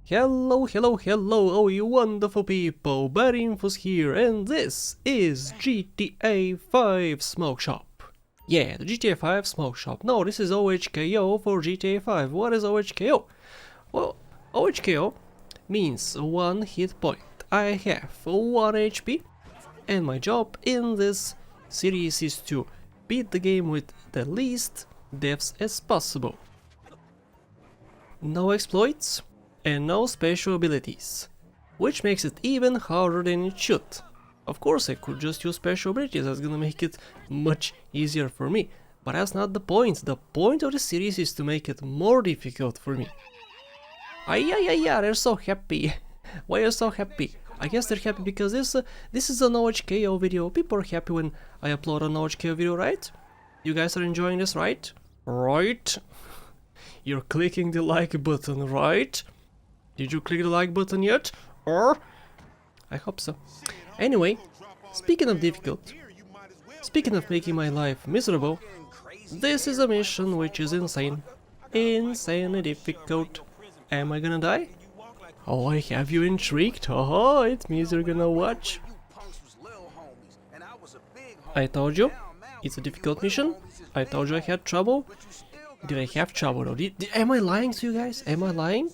Hello, hello, hello, all you wonderful people, Barinfos here, and this is GTA 5 Smoke Shop. Yeah, the GTA 5 Smoke Shop. No, this is O.H.K.O for GTA 5. What is O.H.K.O? Well, O.H.K.O means 1 hit point. I have 1 HP, and my job in this series is to beat the game with the least deaths as possible. No exploits and no special abilities, which makes it even harder than it should. Of course I could just use special abilities, that's gonna make it much easier for me, but that's not the point. The point of the series is to make it more difficult for me. Yeah, they're so happy. Why are you so happy? I guess they're happy because this is an O.H.K.O video. People are happy when I upload an O.H.K.O video, right? You guys are enjoying this, right? Right? You're clicking the like button, right? Did you click the like button yet? Or? I hope so. Anyway, speaking of difficult, speaking of making my life miserable, this is a mission which is insane. Insanely difficult. Am I gonna die? Oh, I have you intrigued. Oh, it means you're gonna watch. I told you, it's a difficult mission. I told you I had trouble. Did I have trouble though? Am I lying to you guys? Am I lying?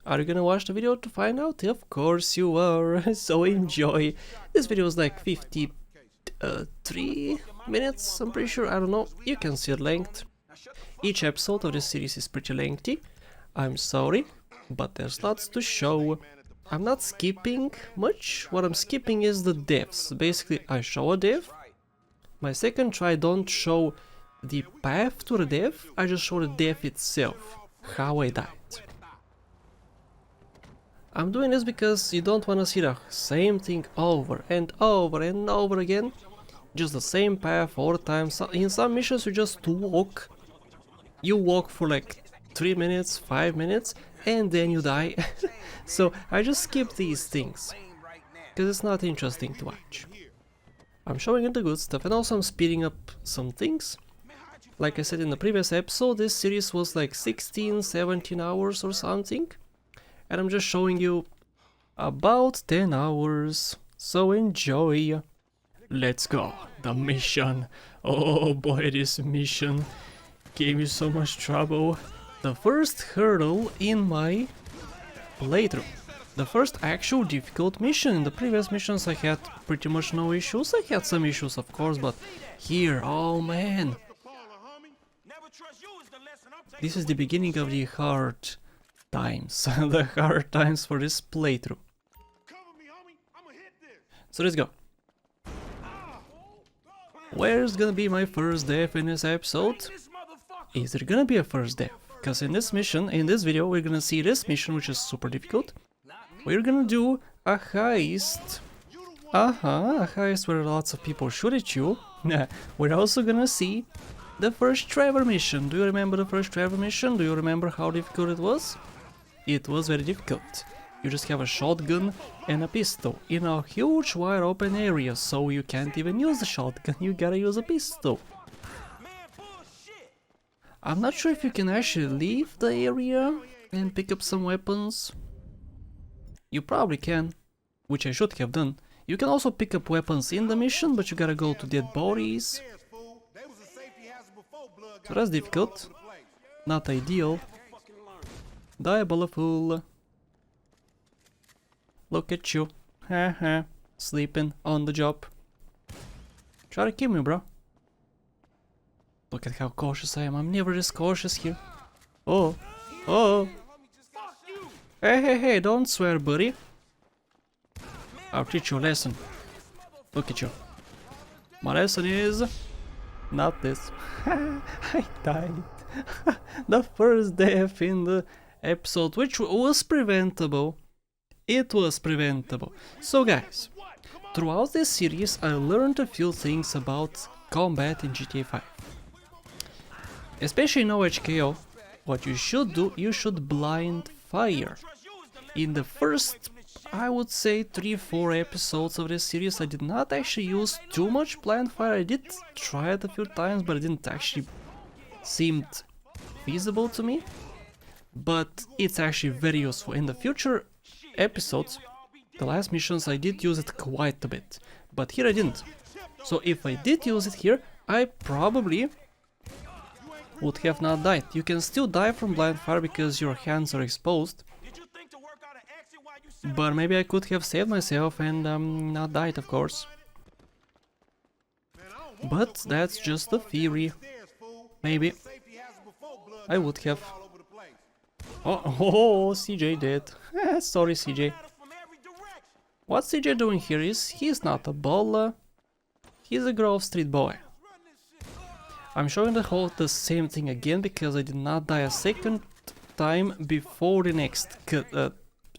Are you gonna watch the video to find out? Of course you are, so enjoy. This video is like 53 minutes, I'm pretty sure, I don't know. You can see the length. Each episode of this series is pretty lengthy. I'm sorry, but there's lots to show. I'm not skipping much. What I'm skipping is the deaths. Basically, I show a death. My second try don't show the path to the death, I just show the death itself, how I died. I'm doing this because you don't want to see the same thing over and over and over again, just the same path all the time. In some missions you just walk. You walk for like 3 minutes, 5 minutes, and then you die. So I just skip these things, because it's not interesting to watch. I'm showing you the good stuff, and also I'm speeding up some things. Like I said in the previous episode, this series was like 16-17 hours or something, and I'm just showing you about 10 hours, so enjoy. Let's go, the mission. Oh boy, this mission gave me so much trouble. The first hurdle in my playthrough. The first actual difficult mission. In the previous missions I had pretty much no issues. I had some issues of course, but here, oh man. This is the beginning of the hard times. The hard times for this playthrough. So let's go. Where's gonna be my first death in this episode? Is there gonna be a first death? Because in this mission, in this video, we're gonna see this mission, which is super difficult. We're gonna do a heist. A heist where lots of people shoot at you. We're also gonna see the first Trevor mission. Do you remember the first Trevor mission? Do you remember how difficult it was? It was very difficult. You just have a shotgun and a pistol in a huge wide open area, so you can't even use the shotgun, you gotta use a pistol. I'm not sure if you can actually leave the area and pick up some weapons. You probably can, which I should have done. You can also pick up weapons in the mission, but you gotta go to dead bodies. So that's difficult. Not ideal. Diabolical. Look at you. Haha. Sleeping on the job. Try to kill me, bro. Look at how cautious I am. I'm never this cautious here. Oh. Oh. Hey, don't swear, buddy. I'll teach you a lesson. Look at you. My lesson is not this. I died. The first death in the episode, which was preventable. It was preventable. So guys, throughout this series I learned a few things about combat in GTA 5. Especially in O.H.K.O, what you should do, you should blind fire. In the first, I would say 3-4 episodes of this series, I did not actually use too much blind fire. I did try it a few times, but it didn't actually seem feasible to me. but it's actually very useful. In the future episodes, the last missions, I did use it quite a bit, but here I didn't. So if I did use it here, I probably would have not died. You can still die from blind fire because your hands are exposed, but maybe I could have saved myself and not died, of course. But that's just a theory. Maybe I would have. Oh, CJ did. Sorry, CJ. What CJ doing here is he's not a baller. He's a Grove Street boy. I'm showing the same thing again because I did not die a second time before the next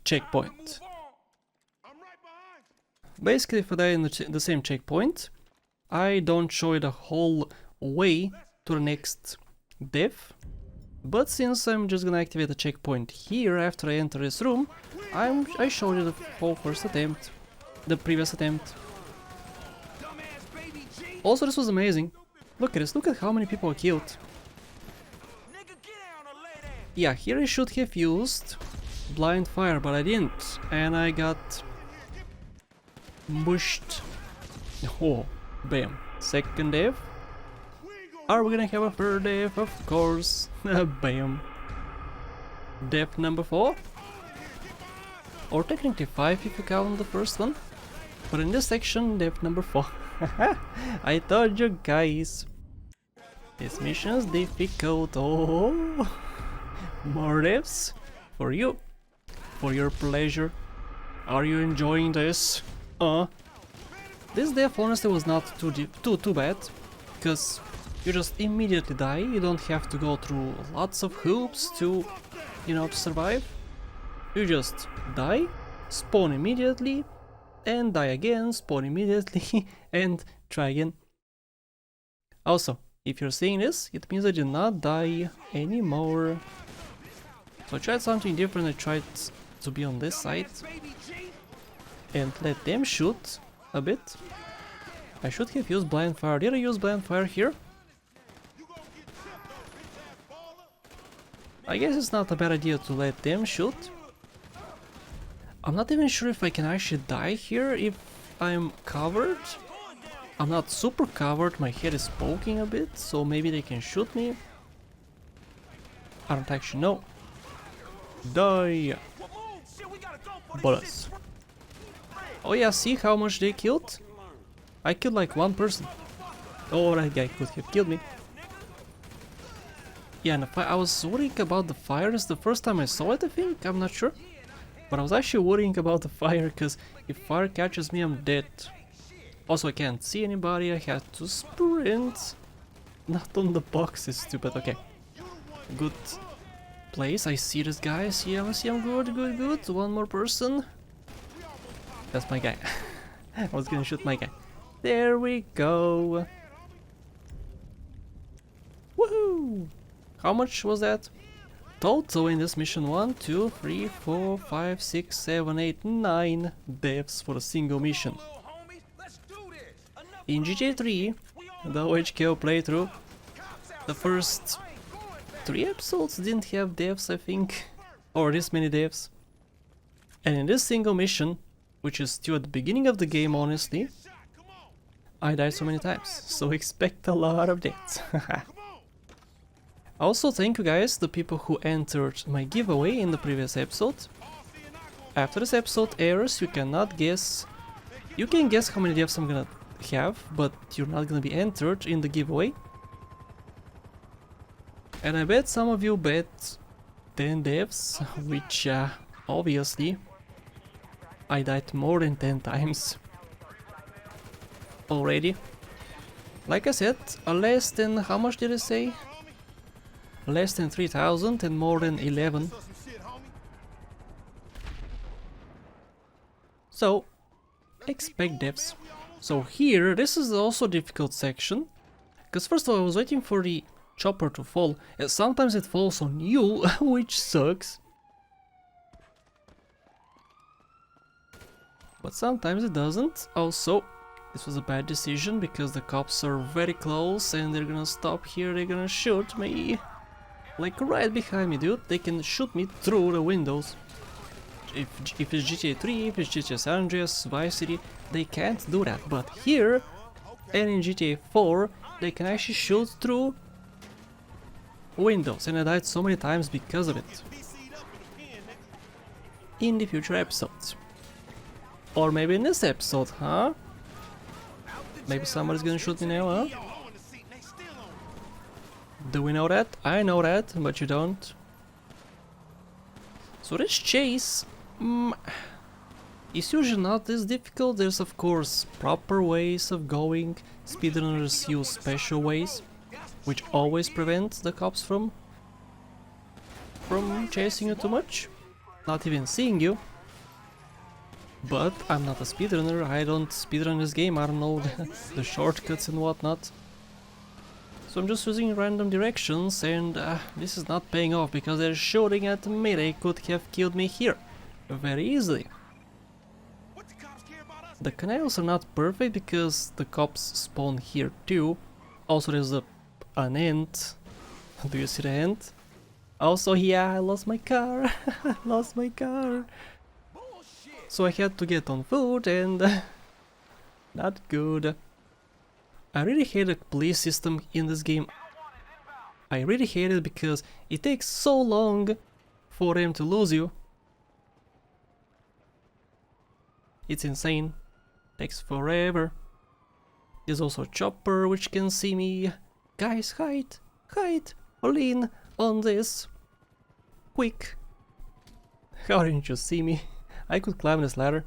checkpoint. Basically, if I die in the same checkpoint, I don't show it the whole way to the next death. But since I'm just gonna activate the checkpoint here after I enter this room, I showed you the whole first attempt, the previous attempt. Also, this was amazing. Look at this, look at how many people I killed. Yeah, here I should have used blind fire, but I didn't, and I got mushed. Oh, bam. Second death. Are we gonna have a third death? Of course. Bam. Death number 4. Or technically 5 if you count the first one. But in this section, death number 4. I told you guys. This mission is difficult. Oh, more deaths for you. For your pleasure. Are you enjoying this? This death honestly was not too bad. Because you just immediately die, you don't have to go through lots of hoops to, to survive. You just die, spawn immediately, and die again, spawn immediately, and try again. Also, if you're seeing this, it means I did not die anymore. So I tried something different, I tried to be on this side, and let them shoot a bit. I should have used blind fire. Did I use blind fire here? I guess it's not a bad idea to let them shoot. I'm not even sure if I can actually die here if I'm covered. I'm not super covered, my head is poking a bit, so maybe they can shoot me. I don't actually know. Die! Ballas. Oh yeah, see how much they killed? I killed like one person. Oh, that guy could have killed me. Yeah, and I was worrying about the fires the first time I saw it, I think, I'm not sure. But I was actually worrying about the fire, because if fire catches me, I'm dead. Also, I can't see anybody, I had to sprint. Not on the boxes, stupid, okay. Good place, I see this guy, I see him, good. One more person. That's my guy. I was gonna shoot my guy. There we go. Woohoo! How much was that? Total in this mission 1, 2, 3, 4, 5, 6, 7, 8, 9 deaths for a single mission. In GTA 3, the O.H.K.O playthrough, the first 3 episodes didn't have deaths, I think, or this many deaths. And in this single mission, which is still at the beginning of the game honestly, I died so many times, so expect a lot of deaths. Also, thank you guys, the people who entered my giveaway in the previous episode. After this episode airs, you cannot guess. You can guess how many deaths I'm gonna have, but you're not gonna be entered in the giveaway. And I bet some of you bet 10 deaths, which obviously I died more than 10 times already. Like I said, less than, how much did I say? Less than 3,000 and more than 11. So, expect deaths. So here, this is also a difficult section. Because first of all, I was waiting for the chopper to fall. And sometimes it falls on you, which sucks. But sometimes it doesn't. Also, this was a bad decision because the cops are very close and they're gonna stop here, they're gonna shoot me. Like right behind me, dude. They can shoot me through the windows. If it's GTA 3, if it's GTA San Andreas, Vice City, they can't do that. But here, and in GTA 4, they can actually shoot through windows. And I died so many times because of it. In the future episodes. Or maybe in this episode, huh? Maybe somebody's gonna shoot me now, huh? Do we know that? I know that, but you don't. So this chase is usually not this difficult. There's of course proper ways of going. Speedrunners use special ways, which always prevent the cops from chasing you too much, not even seeing you. But I'm not a speedrunner, I don't speedrun this game, I don't know the shortcuts and whatnot. So I'm just using random directions, and this is not paying off because they're shooting at me. They could have killed me here very easily. The canals are not perfect because the cops spawn here too. Also there's an ant. Do you see the ant? Also, yeah, I lost my car. I lost my car. So I had to get on foot, and not good. I really hate the police system in this game. I really hate it because it takes so long for them to lose you. It's insane. Takes forever. There's also a chopper which can see me. Guys, hide! Hide! Lean on this! Quick! How didn't you see me? I could climb this ladder.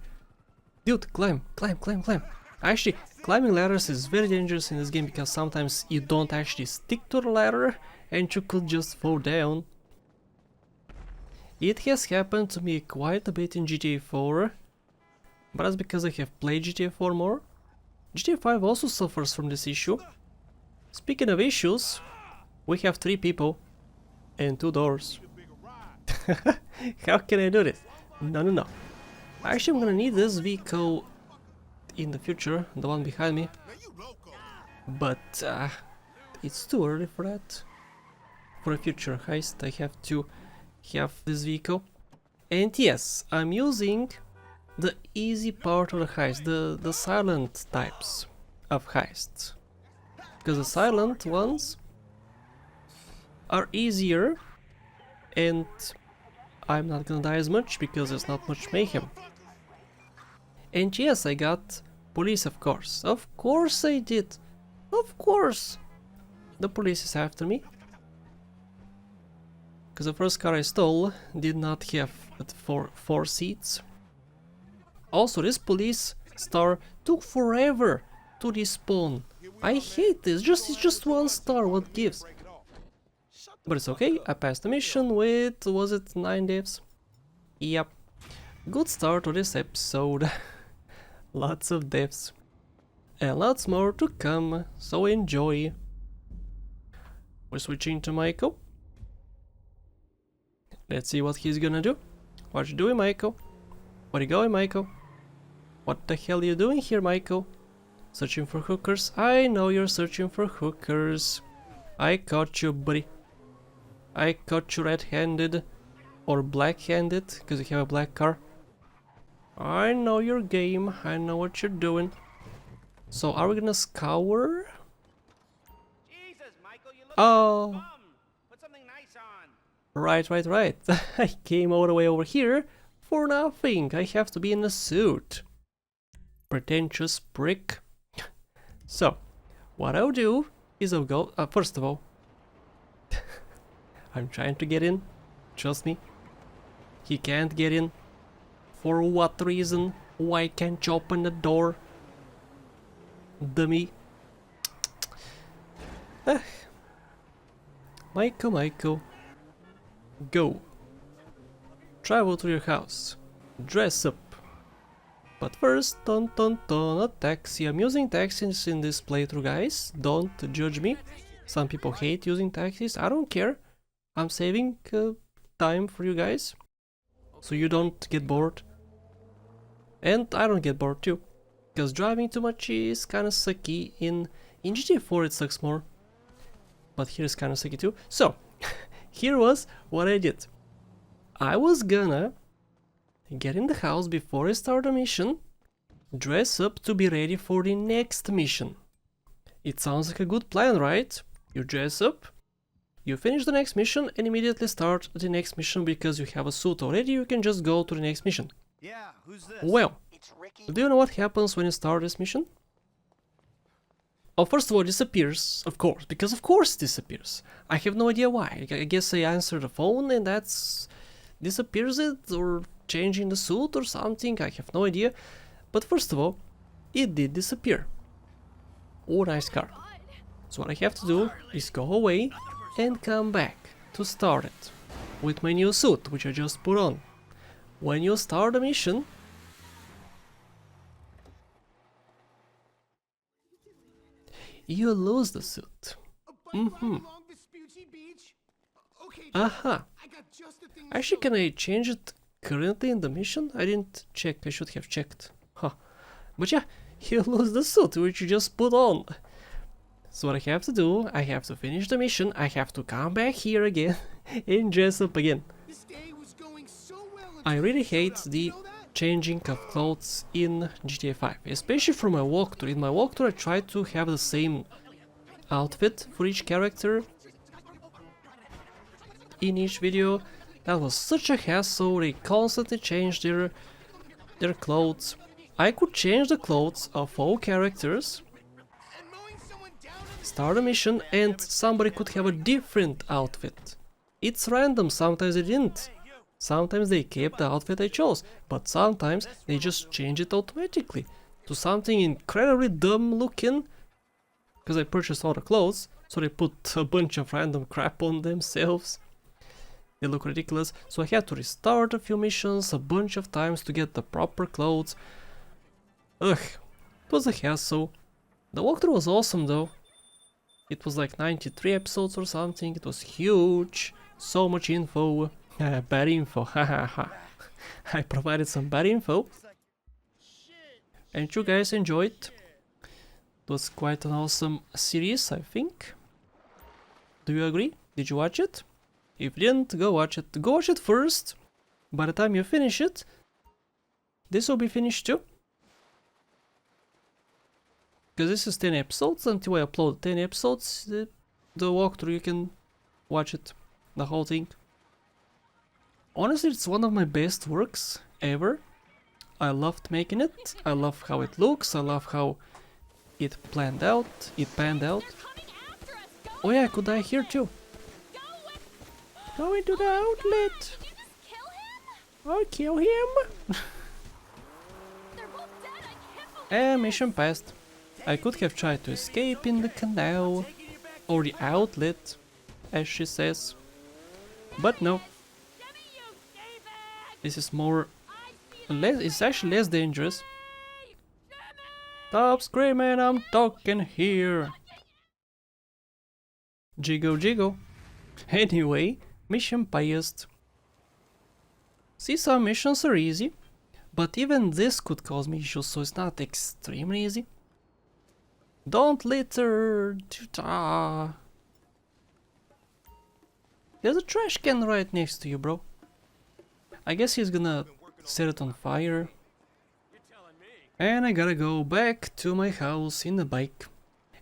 Dude, climb! Climb, climb, climb! Actually, climbing ladders is very dangerous in this game because sometimes you don't actually stick to the ladder and you could just fall down. It has happened to me quite a bit in GTA 4, but that's because I have played GTA 4 more. GTA 5 also suffers from this issue. Speaking of issues, we have 3 people and 2 doors. How can I do this? No, no, no. Actually, I'm gonna need this vehicle in the future, the one behind me. But it's too early for that. For a future heist, I have to have this vehicle. And yes, I'm using the easy part of the heist, the silent types of heists. Because the silent ones are easier and I'm not gonna die as much because there's not much mayhem. And yes, I got police, of course. Of course I did. Of course. The police is after me. Because the first car I stole did not have four seats. Also, this police star took forever to respawn. I hate this. It's just 1 star. What gives? But it's okay. I passed the mission with, was it 9 deaths? Yep. Good start to this episode. Lots of deaths. And lots more to come, so enjoy. We're switching to Michael. Let's see what he's gonna do. What you doing, Michael? Where you going, Michael? What the hell are you doing here, Michael? Searching for hookers? I know you're searching for hookers. I caught you, buddy. I caught you red-handed. Or black-handed, because you have a black car. I know your game. I know what you're doing. So are we gonna scour? Jesus, Michael, you look Oh, bum. Put something nice on. right. I came all the way over here for nothing. I have to be in a suit. Pretentious prick. So, what I'll do is I'll go. First of all, I'm trying to get in. Trust me. He can't get in. For what reason? Why can't you open the door? Dummy. Michael. Go. Travel to your house. Dress up. But first, a taxi. I'm using taxis in this playthrough, guys. Don't judge me. Some people hate using taxis. I don't care. I'm saving time for you guys, so you don't get bored. And I don't get bored too. Because driving too much is kinda sucky. In GTA 4 it sucks more. But here it's kinda sucky too. So, here was what I did. I was gonna get in the house before I start a mission, dress up to be ready for the next mission. It sounds like a good plan, right? You dress up, you finish the next mission and immediately start the next mission because you have a suit already, you can just go to the next mission. Yeah, who's this? Well, do you know what happens when you start this mission? Oh, first of all, it disappears, of course, because of course it disappears. I have no idea why. I guess I answer the phone and that's disappears it, or changing the suit or something, I have no idea. But first of all, it did disappear. Oh, nice car. So what I have to do is go away and come back to start it with my new suit, which I just put on. When you start a mission, you lose the suit. Aha. Actually, can I change it currently in the mission? I didn't check, I should have checked. Huh. But yeah, you lose the suit which you just put on. So what I have to do, I have to finish the mission, I have to come back here again and dress up again. I really hate the changing of clothes in GTA V, especially for my walkthrough. In my walkthrough I tried to have the same outfit for each character in each video. That was such a hassle, they constantly changed their clothes. I could change the clothes of all characters, start a mission, and somebody could have a different outfit. It's random, sometimes they didn't. Sometimes they kept the outfit I chose, but sometimes they just change it automatically to something incredibly dumb looking, because I purchased all the clothes, so they put a bunch of random crap on themselves. They look ridiculous, so I had to restart a few missions a bunch of times to get the proper clothes. Ugh, it was a hassle. The walkthrough was awesome though. It was like 93 episodes or something, it was huge, so much info. Bad info, hahaha. I provided some bad info. And you guys enjoyed. It was quite an awesome series, I think. Do you agree? Did you watch it? If you didn't, go watch it. Go watch it first. By the time you finish it, this will be finished too. Because this is 10 episodes, until I upload 10 episodes, the walkthrough, you can watch it, the whole thing. Honestly, it's one of my best works ever. I loved making it, I love how it looks, I love how it panned out. Oh yeah, I could die here too. Go into the outlet. I'll kill him. And mission passed. I could have tried to escape in the canal, or the outlet, as she says. But no. This is it's actually less dangerous. Stop screaming, I'm talking here. Jiggle jiggle. Anyway, mission passed. See, some missions are easy, but even this could cause me issues, so it's not extremely easy. Don't litter! There's a trash can right next to you, bro. I guess he's gonna set it on fire. And I gotta go back to my house in the bike.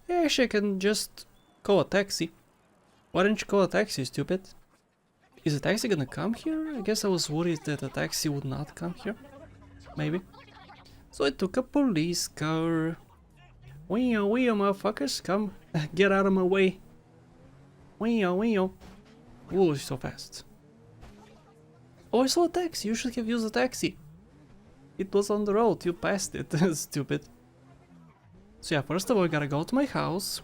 Actually, I can just call a taxi. Why don't you call a taxi, stupid? Is a taxi gonna come here? I guess I was worried that a taxi would not come here. Maybe. So I took a police car. Wee-oh, motherfuckers, come. Get out of my way. Wee-oh. Ooh, so fast. Oh, I saw a taxi. You should have used a taxi. It was on the road. You passed it. Stupid. So yeah, first of all, I gotta go to my house.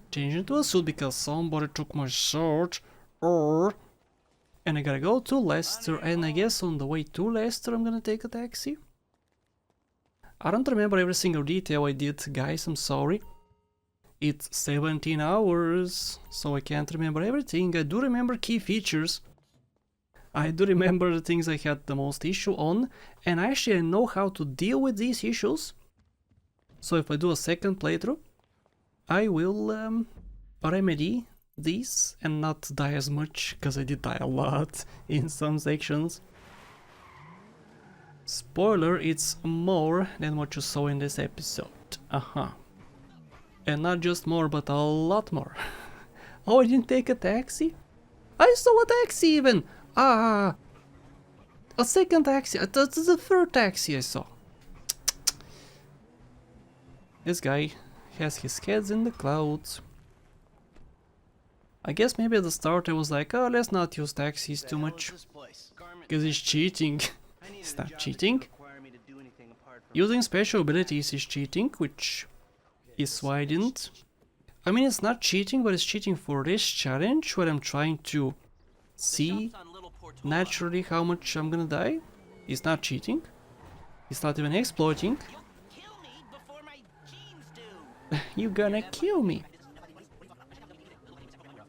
Change into a suit because somebody took my shirt. And I gotta go to Leicester. And I guess on the way to Leicester, I'm gonna take a taxi. I don't remember every single detail I did, guys. I'm sorry. It's 17 hours, so I can't remember everything. I do remember key features. I do remember the things I had the most issue on, and actually I know how to deal with these issues. So if I do a second playthrough, I will remedy these and not die as much, because I did die a lot in some sections. Spoiler, it's more than what you saw in this episode. And not just more, but a lot more. Oh, I didn't take a taxi? I saw a taxi even! Ah! A second taxi! That's the third taxi I saw. This guy has his heads in the clouds. I guess maybe at the start I was like, oh, let's not use taxis too much. Because he's cheating. He's not cheating. Using special abilities is cheating, which is why I didn't. I mean, it's not cheating, but it's cheating for this challenge where I'm trying to see naturally how much I'm gonna die. It's not cheating. It's not even exploiting. You're gonna kill me.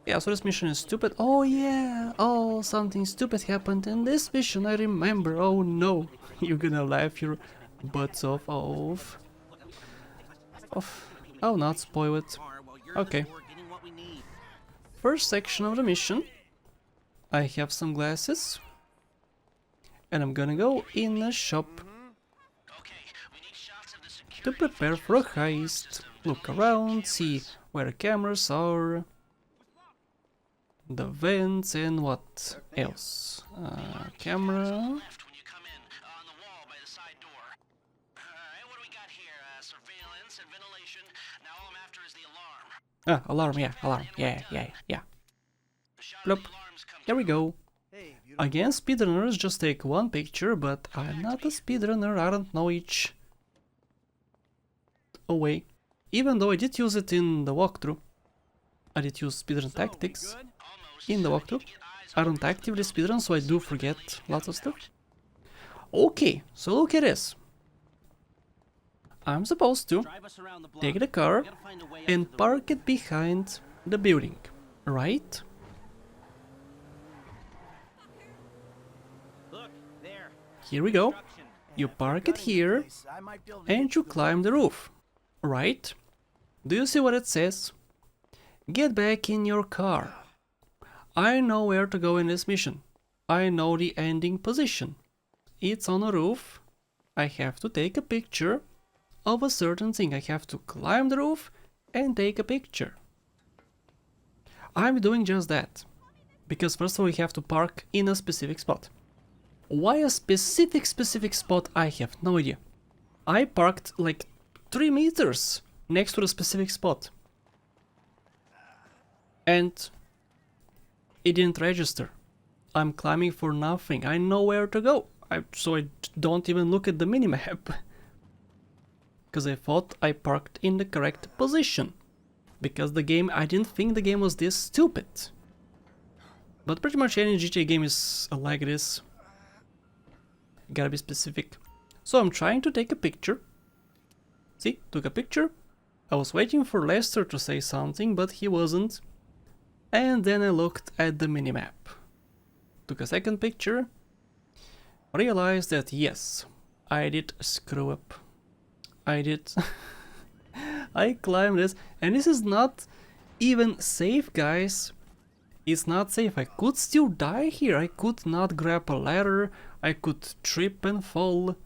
Yeah, so this mission is stupid. Oh yeah, oh, something stupid happened in this mission, I remember. Oh no, you're gonna laugh your butts off. I'll not spoil it. Okay. First section of the mission. I have some glasses. And I'm gonna go in a shop to prepare for a heist. Look around, see where the cameras are, the vents, and what else? Camera. Ah, alarm, yeah, alarm, yeah. Plop. There we go. Again, speedrunners just take one picture, but I'm not a speedrunner, I don't know each way. Even though I did use it in the walkthrough. I did use speedrun tactics in the walkthrough. I don't actively speedrun, so I do forget lots of stuff. Okay, so look at this. I'm supposed to take the car and park it behind the building, right? Here we go. You park it here and you climb the roof, right? Do you see what it says? Get back in your car. I know where to go in this mission. I know the ending position. It's on a roof. I have to take a picture of a certain thing. I have to climb the roof and take a picture. I'm doing just that. Because first of all we have to park in a specific spot. Why a specific spot, I have no idea. I parked like 3 meters next to the specific spot. And it didn't register. I'm climbing for nothing. I know where to go. So I don't even look at the minimap. Because I thought I parked in the correct position. Because the game, I didn't think the game was this stupid. But pretty much any GTA game is like this. Gotta be specific. So I'm trying to take a picture. See, took a picture. I was waiting for Lester to say something, but he wasn't. And then I looked at the minimap. Took a second picture. Realized that yes, I did screw up. I did. I climbed this, and this is not even safe, guys. It's not safe. I could still die here. I could not grab a ladder. I could trip and fall.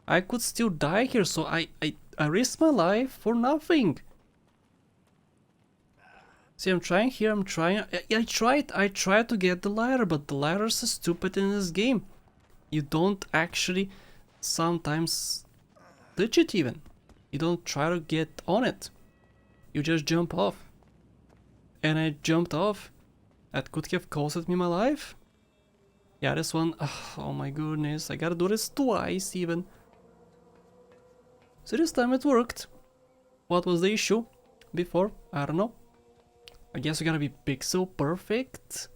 I could still die here, so I risked my life for nothing. See, I'm trying here, I'm trying. I tried to get the ladder, but the ladders are stupid in this game. You don't actually sometimes touch it even. You don't try to get on it. You just jump off. And I jumped off. That could have costed me my life. Yeah, this one, oh my goodness, I gotta do this twice even. So this time it worked. What was the issue before? I don't know. I guess we gotta be pixel perfect.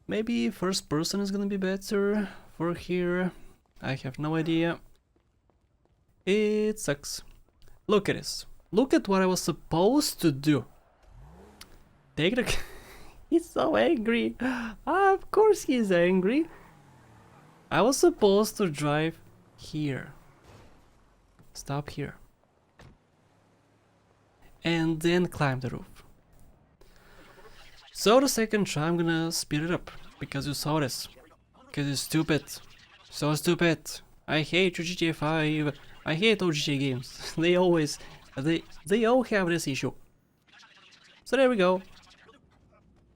Maybe first person is gonna be better for here. I have no idea. It sucks. Look at this. Look at what I was supposed to do. Take the... He's so angry. Of course he's angry. I was supposed to drive here. Stop here. and then climb the roof. So the second try I'm gonna speed it up, because you saw this. Because it's stupid. So stupid. I hate GTA 5. I hate all GTA games. They always... They all have this issue. So there we go.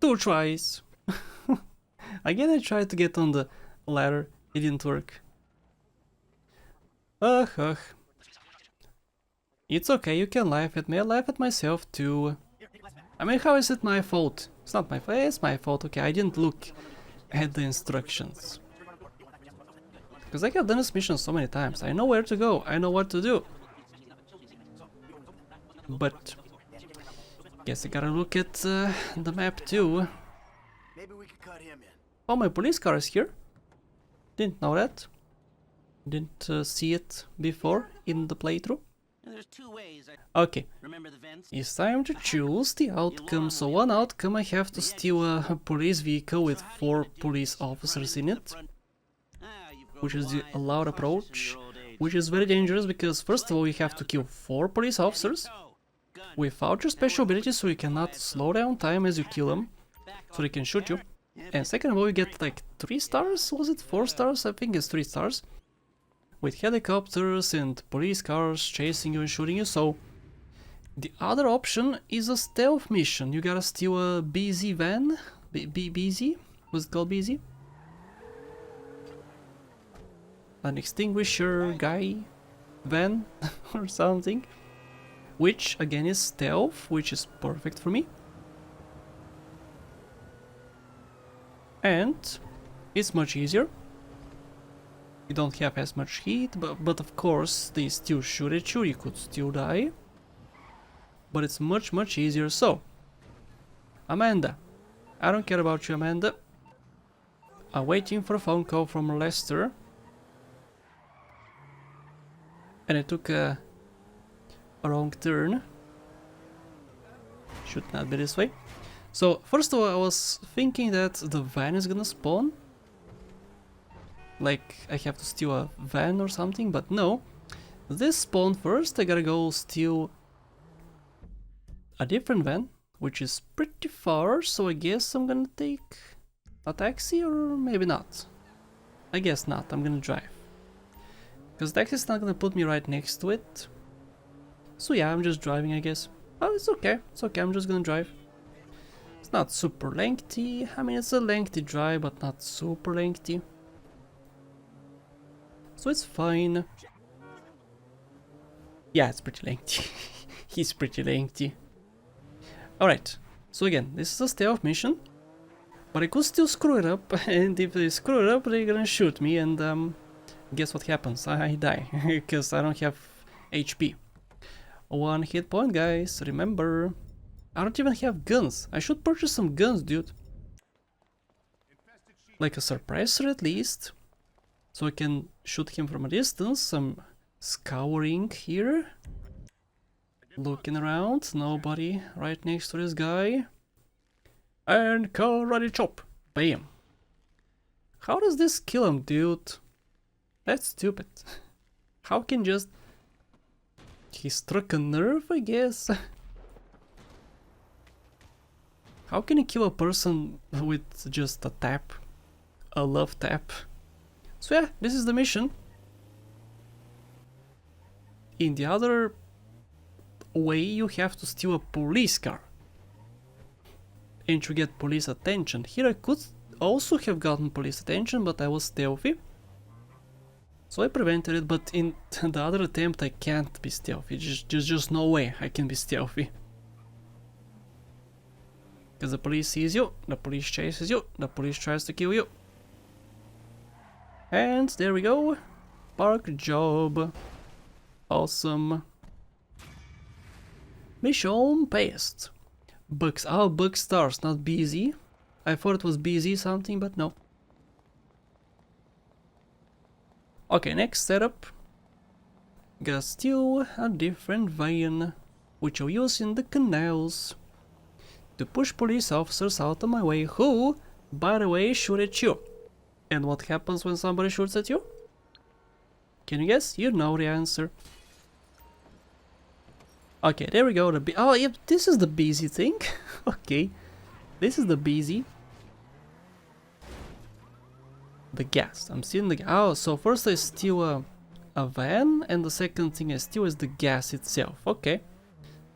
2 tries. Again I tried to get on the ladder. It didn't work. Ugh. It's okay, you can laugh at me. I laugh at myself too. I mean, how is it my fault? It's not my fault, it's my fault. Okay, I didn't look at the instructions. Because I have done this mission so many times. I know where to go, I know what to do. But guess I gotta look at the map too. Maybe we could cut him in. Oh, my police car is here. Didn't know that. Didn't see it before in the playthrough. There's 2 ways. Okay, Remember the vents? it's time to choose the outcome. So one outcome, I have to steal a police vehicle with 4 police officers in it, which is the allowed approach, which is very dangerous because first of all you have to kill 4 police officers without your special ability, so you cannot slow down time as you kill them, so they can shoot you. And second of all you get like 3 stars, was it 4 stars? I think it's 3 stars. With helicopters and police cars chasing you and shooting you, so the other option is a stealth mission. You gotta steal a BZ van, BZ? Was it called BZ? An extinguisher guy van or something, which again is stealth, which is perfect for me. And it's much easier. You don't have as much heat, but of course they still shoot at you, you could still die. But it's much easier. So, Amanda, I don't care about you, Amanda. I'm waiting for a phone call from Lester. And I took a wrong turn. Should not be this way. So, first of all, I was thinking that the van is gonna spawn. Like, I have to steal a van or something, but no. This spawned first, I gotta go steal a different van, which is pretty far, so I guess I'm gonna take a taxi, or maybe not. I guess not, I'm gonna drive. Because the taxi's not gonna put me right next to it. So yeah, I'm just driving, I guess. Oh, it's okay, I'm just gonna drive. It's not super lengthy, I mean it's a lengthy drive, but not super lengthy. So it's fine. Yeah, it's pretty lengthy. He's pretty lengthy. Alright, so again, this is a stealth mission. But I could still screw it up, and if they screw it up, they're gonna shoot me, and guess what happens? I die, because I don't have HP. 1 hit point, guys, remember. I don't even have guns. I should purchase some guns, dude. Like a suppressor at least. So I can shoot him from a distance. I'm scouring here. Looking around, nobody right next to this guy. And karate chop. Bam. How does this kill him, dude? That's stupid. How can just... He struck a nerve, I guess. How can he kill a person with just a tap? A love tap? So yeah, this is the mission. In the other way, you have to steal a police car. And to get police attention. Here I could also have gotten police attention, but I was stealthy. So I prevented it, but in the other attempt I can't be stealthy. Just no way I can be stealthy. Because the police sees you, the police chases you, the police tries to kill you. And there we go. Park job. Awesome. Mission passed. Bugs. Oh, bug stars, not BZ. I thought it was BZ something, but no. Okay, next setup. Gotta steal a different van, which I'll use in the canals to push police officers out of my way, who, by the way, shoot at you. And what happens when somebody shoots at you? Can you guess? You know the answer. Okay, there we go. Oh, yep, this is the busy thing. Okay, this is the busy. The gas. I'm stealing the. Oh, so first I steal a van, and the second thing I steal is the gas itself. Okay,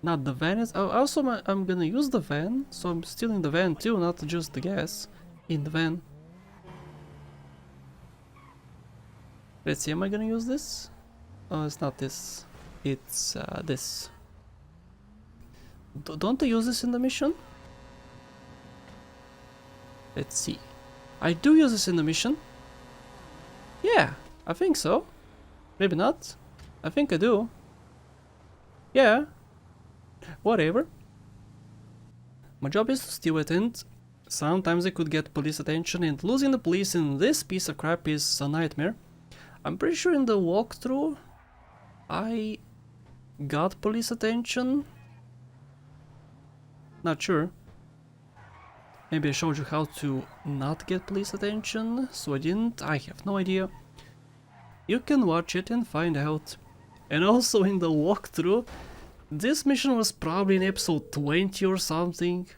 not the van. Is. Oh, also I'm gonna use the van, so I'm stealing the van too, not just the gas in the van. Let's see. Am I gonna use this? Oh, it's not this. It's this. Don't I use this in the mission? Let's see. I do use this in the mission. Yeah, I think so. Maybe not. I think I do. Yeah. Whatever. My job is to steal it, and sometimes I could get police attention, and losing the police in this piece of crap is a nightmare. I'm pretty sure in the walkthrough I got police attention. Not sure. Maybe I showed you how to not get police attention, so I didn't. I have no idea. You can watch it and find out. And also in the walkthrough, this mission was probably in episode 20 or something.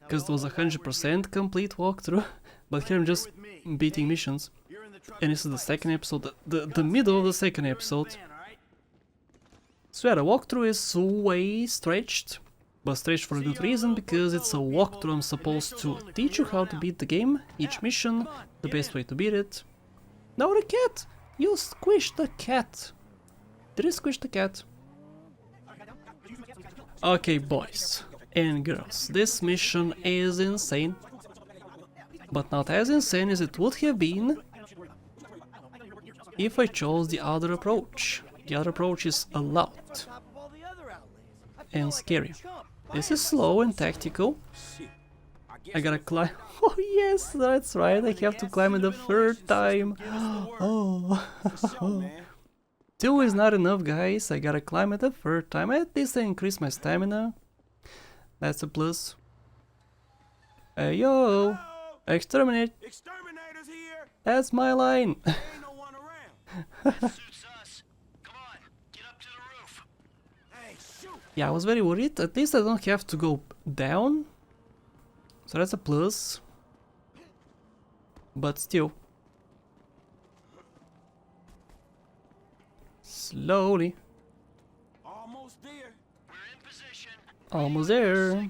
Because it was a 100% complete walkthrough. But here I'm just beating missions. And this is the second episode, the middle of the second episode. So yeah, the walkthrough is way stretched. But stretched for a good reason, because it's a walkthrough. I'm supposed to teach you how to beat the game, each mission, the best way to beat it. No, the cat! You squished the cat! Did I squish the cat? Okay, boys and girls, this mission is insane. But not as insane as it would have been if I chose the other approach. The other approach is a lot and scary. This is slow and tactical. I gotta climb. Oh yes, that's right. I have to climb it the third time. Oh. 2 is not enough, guys. I gotta climb it the third time. At least I increase my stamina. That's a plus. Hey yo! Exterminate! Exterminators here. That's my line! Ain't no one around. Suits us. Come on, get up to the roof. Hey, shoot. Yeah, I was very worried. At least I don't have to go down. So that's a plus. But still. Slowly. Almost there. We're in position. Almost there.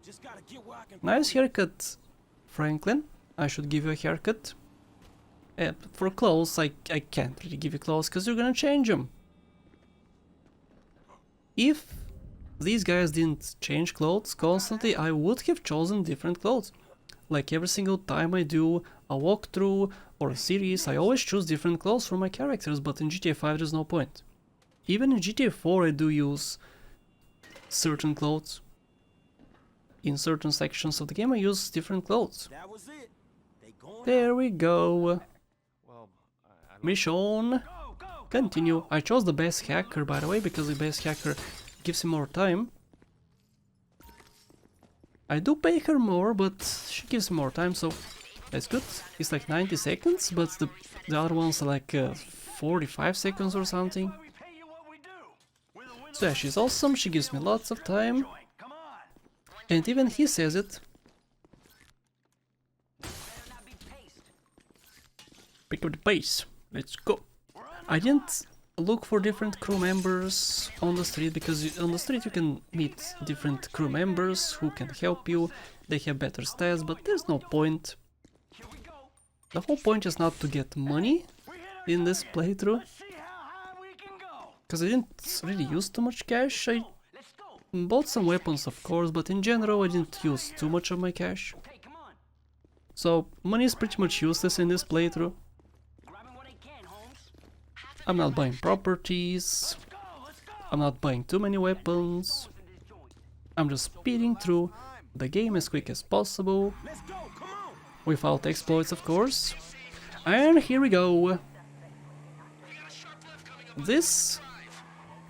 Just gotta get where I can. Nice haircut, Franklin. I should give you a haircut. For clothes, I can't really give you clothes because you're gonna change them. If these guys didn't change clothes constantly, I would have chosen different clothes. Like every single time I do a walkthrough or a series, I always choose different clothes for my characters, but in GTA 5 there's no point. Even in GTA 4 I do use certain clothes. In certain sections of the game I use different clothes. That was it. They going There we go. Well, Mission. Continue. I chose the best hacker, by the way, because the best hacker gives him more time. I do pay her more, but she gives me more time, so that's good. It's like 90 seconds, but the other ones are like 45 seconds or something. So yeah, she's awesome, she gives me lots of time. And even he says it. Pick up the pace. Let's go. I didn't look for different crew members on the street, because on the street you can meet different crew members who can help you. They have better stats, but there's no point. The whole point is not to get money in this playthrough, because I didn't really use too much cash. I bought some weapons, of course, but in general I didn't use too much of my cash. So money is pretty much useless in this playthrough. I'm not buying properties, I'm not buying too many weapons, I'm just speeding through the game as quick as possible, without exploits of course. And here we go. This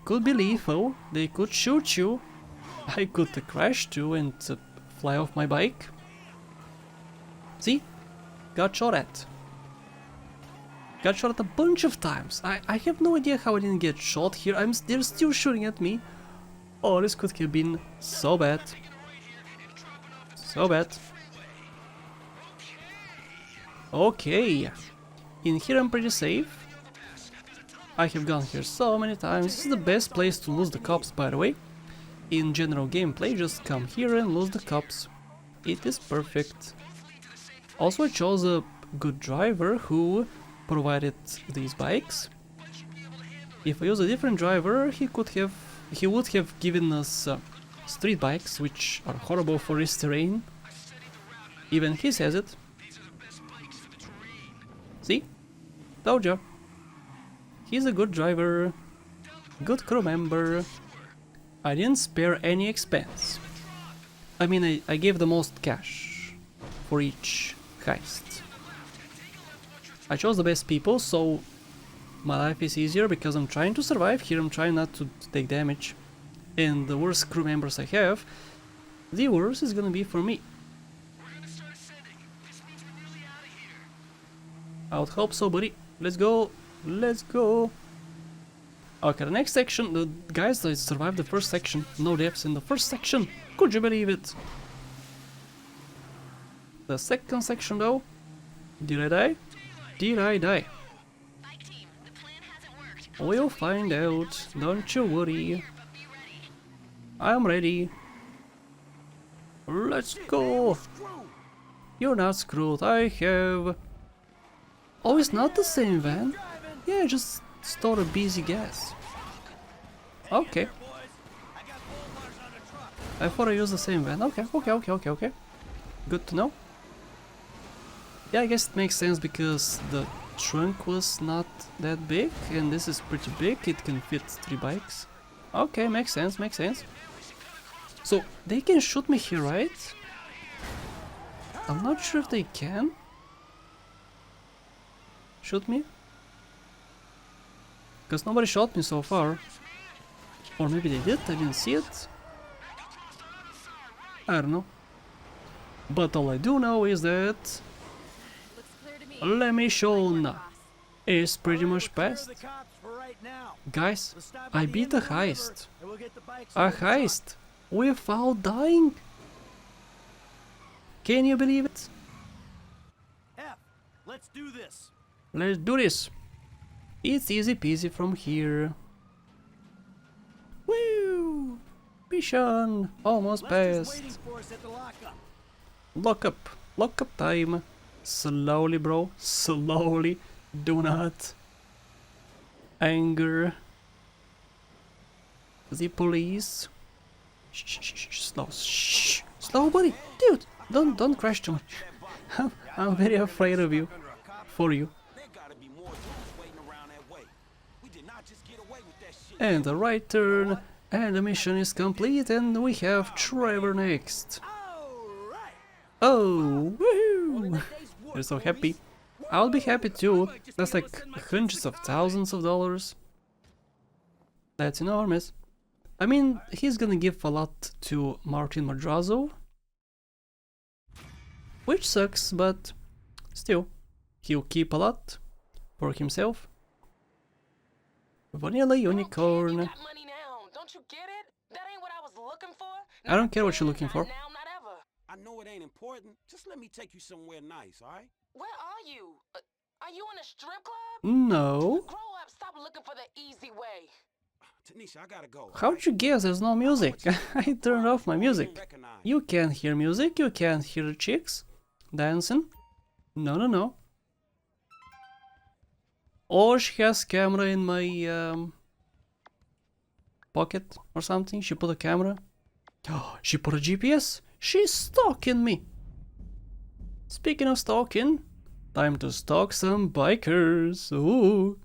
could be lethal, they could shoot you, I could crash too and fly off my bike. See? Got shot at. Got shot a bunch of times. I have no idea how I didn't get shot here. They're still shooting at me. Oh, this could have been so bad. So bad. Okay. In here I'm pretty safe. I have gone here so many times. This is the best place to lose the cops, by the way. In general gameplay, just come here and lose the cops. It is perfect. Also, I chose a good driver who provided these bikes. If I use a different driver, he would have given us street bikes, which are horrible for this terrain. Even he says it. See? Told you. He's a good driver, good crew member. I didn't spare any expense. I mean, I gave the most cash for each heist. I chose the best people, so my life is easier because I'm trying to survive. Here I'm trying not to take damage. And the worse crew members I have, the worse is gonna be for me. I would hope so, buddy. Let's go. Let's go. Okay, the next section, the guys that survived the first section, no deaths in the first section. Could you believe it? The second section though, did I die? Did I die? We'll find out, don't you worry. I'm ready. Let's go. You're not screwed, I have... Oh, it's not the same van? Yeah, I just stole a busy gas. Okay. I thought I used the same van. Okay. Good to know. Yeah, I guess it makes sense because the trunk was not that big and this is pretty big. It can fit 3 bikes. Okay, makes sense. So, they can shoot me here, right? I'm not sure if they can shoot me. Because nobody shot me so far. Or maybe they did, I didn't see it. I don't know. But all I do know is that Lemishon is pretty much past. Guys, I beat a heist. A heist without dying. Can you believe it? Let's do this. Let's do this. It's easy peasy from here. Woo! Mission almost passed. Lockup time. Slowly, bro. Slowly. Do not anger the police. Shh, slow, buddy. Dude, don't crash too much. I'm very afraid of you. For you. And a right turn, and the mission is complete, and we have Trevor next. Oh, woohoo! They're so happy. I'll be happy too. That's like hundreds of thousands of dollars. That's enormous. I mean, he's gonna give a lot to Martin Madrazo, which sucks, but still, he'll keep a lot for himself. Vanilla unicorn. Okay, money now. Don't you get it? That ain't what I was looking for. I don't care what you're looking for. Now, not ever. I know it ain't important. Just let me take you somewhere nice, alright? Where are you? Are you in a strip club? No. Grow up. Stop looking for the easy way. Tanisha, I gotta go. How'd you guess there's no music? I turned off my music. You can't hear music, you can't hear chicks dancing. No. Or she has camera in my pocket or something. She put a camera. Oh, she put a GPS. She's stalking me. Speaking of stalking, time to stalk some bikers. Ooh,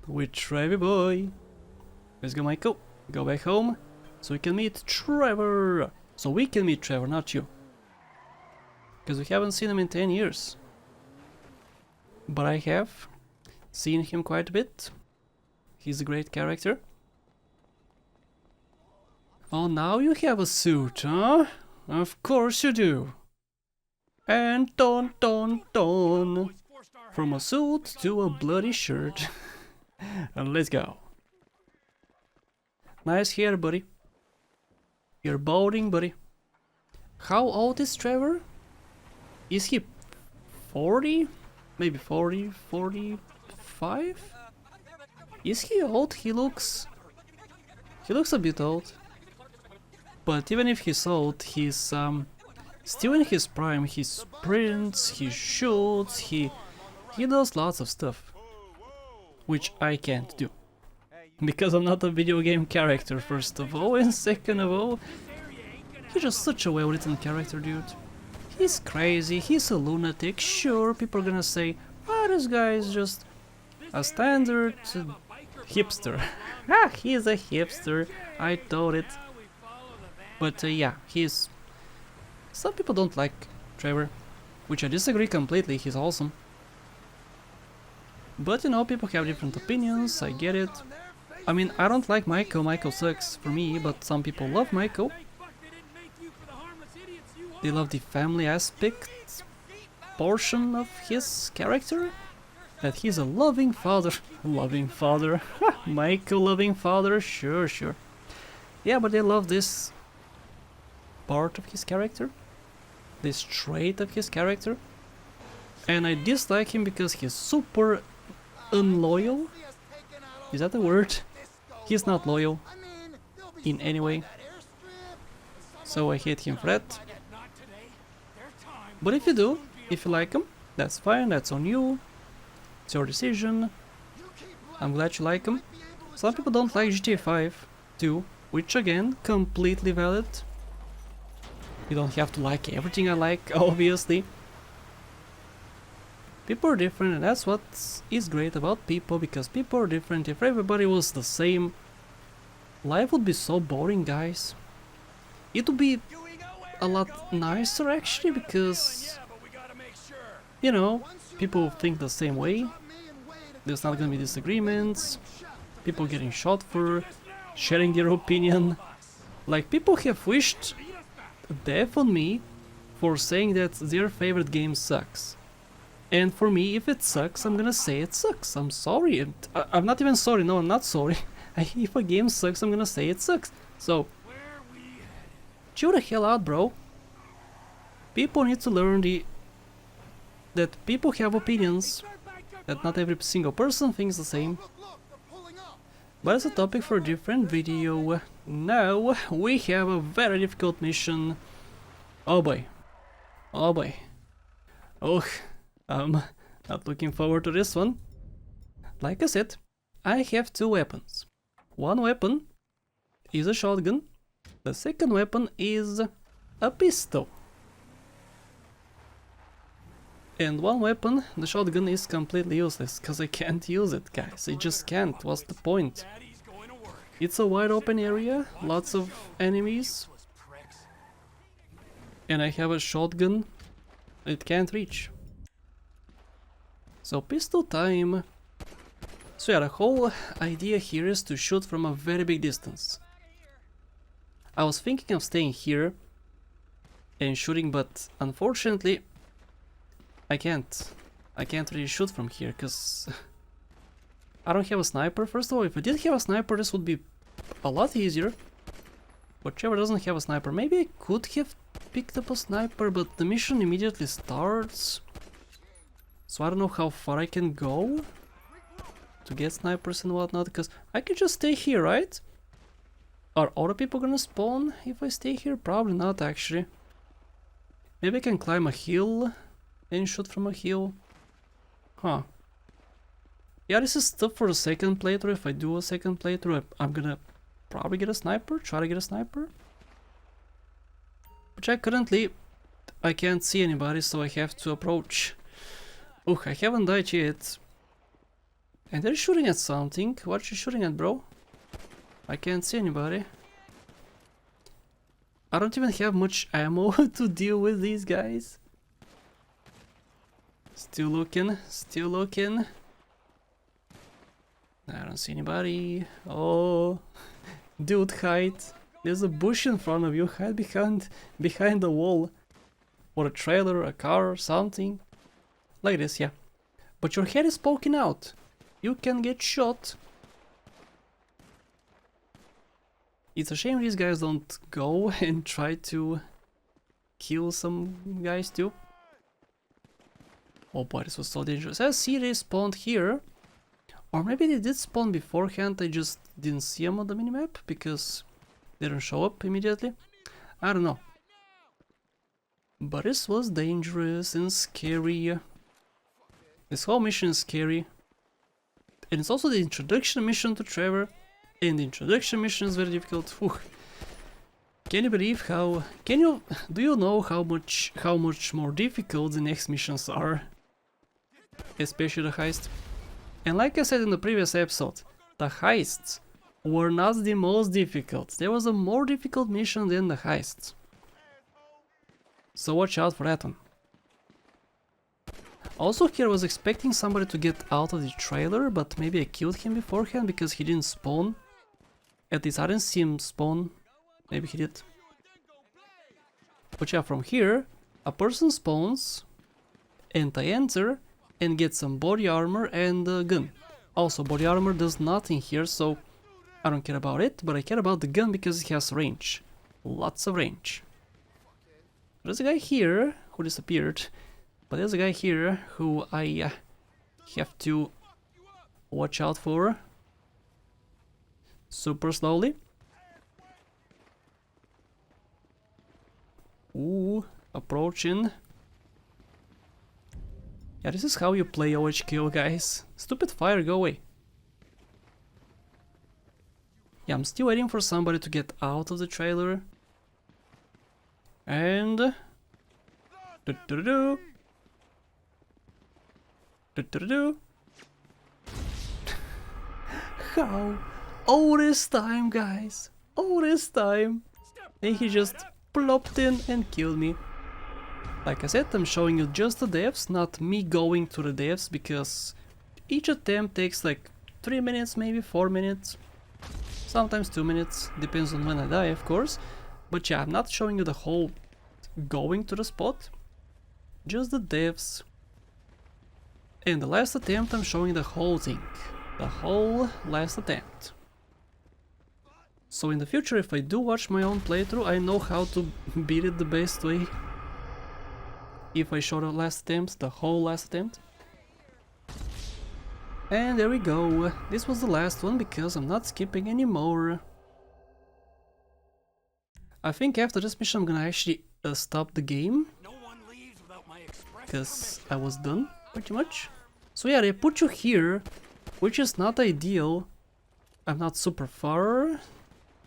with Trevor boy. Let's go, Michael. Go back home so we can meet Trevor. So we can meet Trevor, not you. Because we haven't seen him in 10 years. But I have seen him quite a bit. He's a great character. Oh, now you have a suit, huh? Of course you do. And from From a suit to a bloody shirt. And let's go. Nice hair, buddy. You're balding, buddy. How old is Trevor? Is he 40? Maybe 40, 45? Is he old? He looks a bit old. But even if he's old, he's still in his prime. He sprints, he shoots, he does lots of stuff, which I can't do. Because I'm not a video game character, first of all, and second of all, he's just such a well-written character, dude. He's crazy, he's a lunatic, sure, people are gonna say, ah, this guy is just a standard hipster. Ah, he's a hipster, I thought it. But yeah, he's... Some people don't like Trevor, which I disagree completely, he's awesome. But you know, people have different opinions, I get it. I mean, I don't like Michael, Michael sucks for me, but some people love Michael. They love the family aspect portion of his character. That he's a loving father. Loving father. Michael loving father, sure, sure. Yeah, but they love this part of his character. This trait of his character. And I dislike him because he's super unloyal. Is that the word? He's not loyal in any way. So I hate him for that. But if you do, if you like him, that's fine, that's on you. It's your decision. I'm glad you like him. Some people don't like GTA V too, which again, completely valid. You don't have to like everything I like, obviously. People are different, and that's what is great about people, because people are different. If everybody was the same, life would be so boring, guys. It would be a lot nicer actually, because, you know, people think the same way. There's not gonna be disagreements, people getting shot for sharing their opinion. Like, people have wished death on me for saying that their favorite game sucks. And for me, if it sucks, I'm gonna say it sucks. I'm sorry. I'm not even sorry. No, I'm not sorry. If a game sucks, I'm gonna say it sucks. So, chill the hell out, bro. People need to learn that people have opinions, that not every single person thinks the same. But it's a topic for a different video. Now, we have a very difficult mission. Oh boy. Oh boy. Oh, I'm not looking forward to this one. Like I said, I have two weapons. One weapon is a shotgun. The second weapon is a pistol. And one weapon, the shotgun, is completely useless, because I can't use it, guys. I just can't. What's the point? It's a wide open area, lots of enemies. And I have a shotgun it can't reach. So pistol time. So yeah, the whole idea here is to shoot from a very big distance. I was thinking of staying here and shooting, but unfortunately I can't really shoot from here, because I don't have a sniper. First of all, if I did have a sniper, this would be a lot easier. But Trevor doesn't have a sniper. Maybe I could have picked up a sniper, but the mission immediately starts. So I don't know how far I can go to get snipers and whatnot, because I could just stay here, right? Are other people gonna spawn if I stay here? Probably not, actually. Maybe I can climb a hill and shoot from a hill. Huh. Yeah, this is stuff for the second playthrough. If I do a second playthrough, I'm gonna probably get a sniper, try to get a sniper. Which I can't see anybody, so I have to approach. Oh, I haven't died yet. And they're shooting at something. What are you shooting at, bro? I can't see anybody. I don't even have much ammo to deal with these guys. Still looking, still looking. I don't see anybody. Oh, dude, hide. There's a bush in front of you. Hide behind the wall. Or a trailer, a car, something. Like this, yeah. But your head is poking out. You can get shot. It's a shame these guys don't go and try to kill some guys too. Oh boy, this was so dangerous. I see they spawned here. Or maybe they did spawn beforehand, I just didn't see them on the minimap because they didn't show up immediately. I don't know. But this was dangerous and scary. This whole mission is scary. And it's also the introduction mission to Trevor. And the introduction mission is very difficult. Whew. Can you believe how... do you know how much more difficult the next missions are? Especially the heist. And like I said in the previous episode, the heists were not the most difficult. There was a more difficult mission than the heists. So watch out for that one. Also here I was expecting somebody to get out of the trailer, but maybe I killed him beforehand because he didn't spawn. At least I didn't see him spawn. Maybe he did. But yeah, from here, a person spawns, and I enter, and get some body armor and a gun. Also, body armor does nothing here, so I don't care about it, but I care about the gun because it has range. Lots of range. There's a guy here who disappeared, but there's a guy here who I have to watch out for. Super slowly. Ooh, approaching. Yeah, this is how you play O.H.K.O, guys. Stupid fire, go away. Yeah, I'm still waiting for somebody to get out of the trailer. And... do-do-do-do. Do-do-do-do. How? All this time, guys. All this time. And he just plopped in and killed me. Like I said, I'm showing you just the deaths, not me going to the deaths, because each attempt takes like 3 minutes, maybe 4 minutes, sometimes 2 minutes, depends on when I die, of course. But yeah, I'm not showing you the whole going to the spot, just the deaths. And the last attempt, I'm showing the whole thing, the whole last attempt. So in the future, if I do watch my own playthrough, I know how to beat it the best way. If I show the last attempt, the whole last attempt. And there we go. This was the last one because I'm not skipping anymore. I think after this mission I'm gonna actually stop the game. Because I was done, pretty much. So yeah, they put you here, which is not ideal. I'm not super far.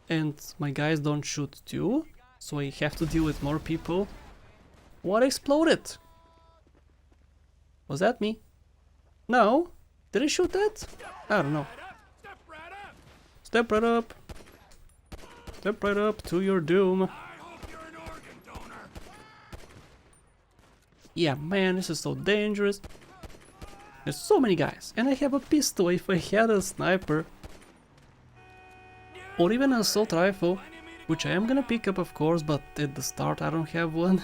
And my guys don't shoot too. So I have to deal with more people. What exploded? Was that me? No? Did I shoot that? I don't know. Step right up. Step right up to your doom. Yeah, man, this is so dangerous. There's so many guys, and I have a pistol. If I had a sniper or even an assault rifle, which I am gonna pick up of course, but at the start I don't have one.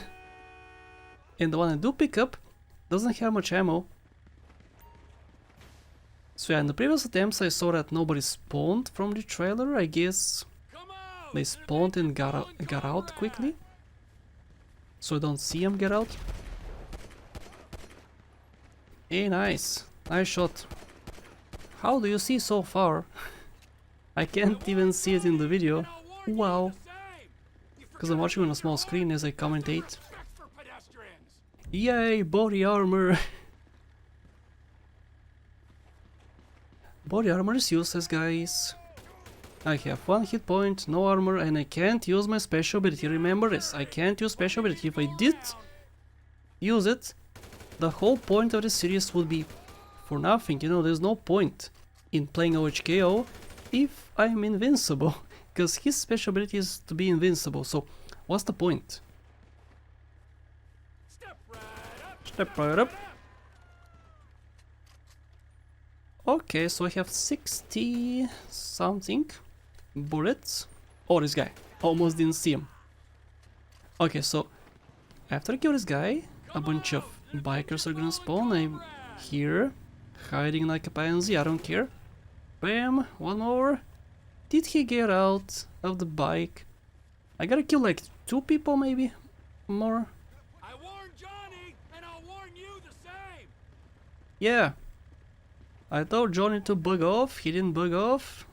And the one I do pick up doesn't have much ammo. So yeah, in the previous attempts I saw that nobody spawned from the trailer. I guess they spawned and got out quickly. So I don't see them get out. Hey, nice. Nice shot. How do you see so far? I can't even see it in the video. Wow. Because I'm watching on a small screen as I commentate. Yay, body armor! Body armor is useless, guys. I have 1 hit point, no armor, and I can't use my special ability. Remember this, I can't use special ability. If I did use it, the whole point of the series would be for nothing. You know, there's no point in playing O.H.K.O if I'm invincible. Because his special ability is to be invincible, so what's the point? Step right up. Okay, so I have 60 something bullets. Oh, this guy. Almost didn't see him. Okay, so after I kill this guy, a bunch of bikers are gonna spawn. I Here. Hiding like a pansy, I don't care. Bam, one more. Did he get out of the bike? I gotta kill like 2 people maybe? More? I warned Johnny, and I'll warn you the same. Yeah. I told Johnny to bug off, he didn't bug off.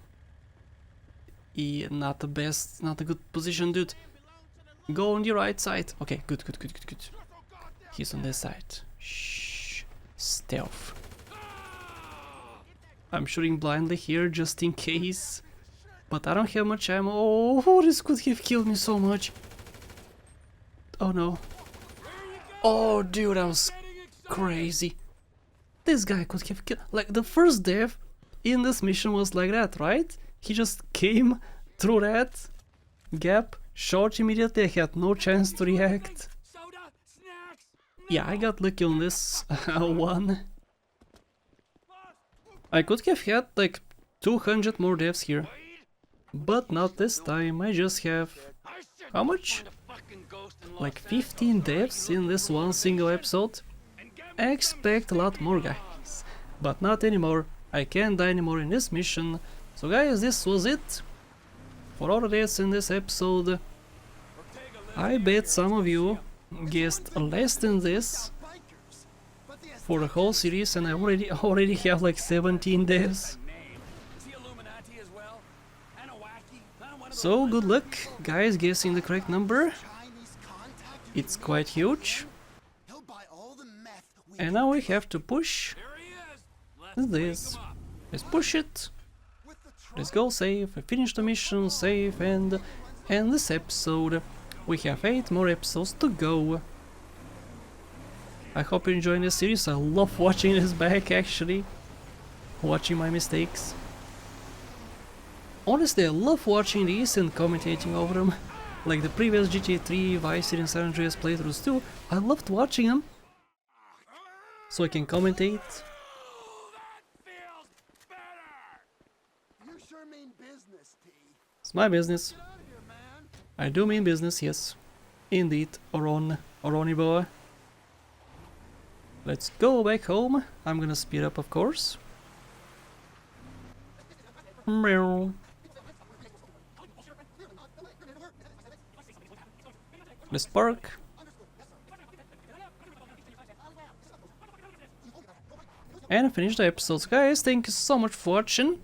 Yeah, not the best, not a good position, dude. Go on the right side. Okay, good. He's on this side. Shh. Stealth. I'm shooting blindly here just in case. But I don't have much ammo. Oh, this could have killed me so much. Oh no. Oh, dude, that was crazy. This guy could have killed. Like, the first death in this mission was like that, right? He just came through that gap, shot immediately. I had no chance to react. Yeah, I got lucky on this one. I could have had like 200 more deaths here. But not this time. I just have... how much? Like 15 deaths in this one single episode. I expect a lot more, guys. But not anymore. I can't die anymore in this mission. So guys, this was it for all the deaths in this episode. I bet some of you guessed less than this for the whole series, and I already have like 17 deaths. So good luck, guys, guessing the correct number. It's quite huge. And now we have to push this. Let's push it. Let's go save, finish the mission, save, and end this episode. We have 8 more episodes to go. I hope you're enjoying this series. I love watching this back, actually. Watching my mistakes. Honestly, I love watching these and commentating over them. Like the previous GTA 3, Vice City and San Andreas playthroughs too. I loved watching them. So I can commentate. It's my business. I do mean business, yes. Indeed, Oroniboa. Let's go back home. I'm gonna speed up, of course. Meow. Let's park. And finish the episodes, guys. Thank you so much for watching.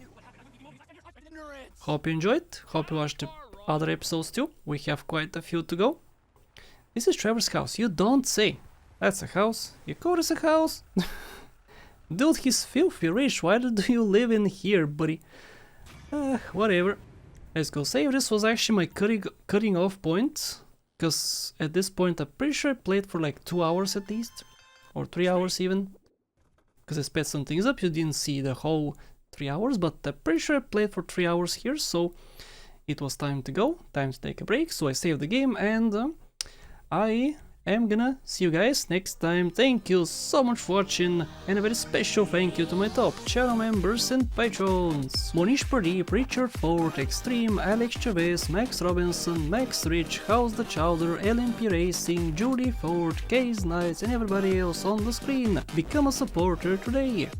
Hope you enjoyed. Hope you watched the other episodes too. We have quite a few to go. This is Trevor's house. You don't say. That's a house. You call this a house? Dude, he's filthy rich. Why do you live in here, buddy? Whatever. Let's go save. This was actually my cutting off point. Because at this point I'm pretty sure I played for like 2 hours at least. Or 3 hours even. Because I sped some things up. You didn't see the whole 3 hours. But I'm pretty sure I played for 3 hours here. So it was time to go. Time to take a break. So I saved the game and I am gonna see you guys next time. Thank you so much for watching, and a very special thank you to my top channel members and patrons: Monish Pradeep, Richard Ford, Extreme, Alex Chavez, Max Robinson, Max Rich, House the Chowder, LMP Racing, Judy Ford, Case Knights, and everybody else on the screen. Become a supporter today.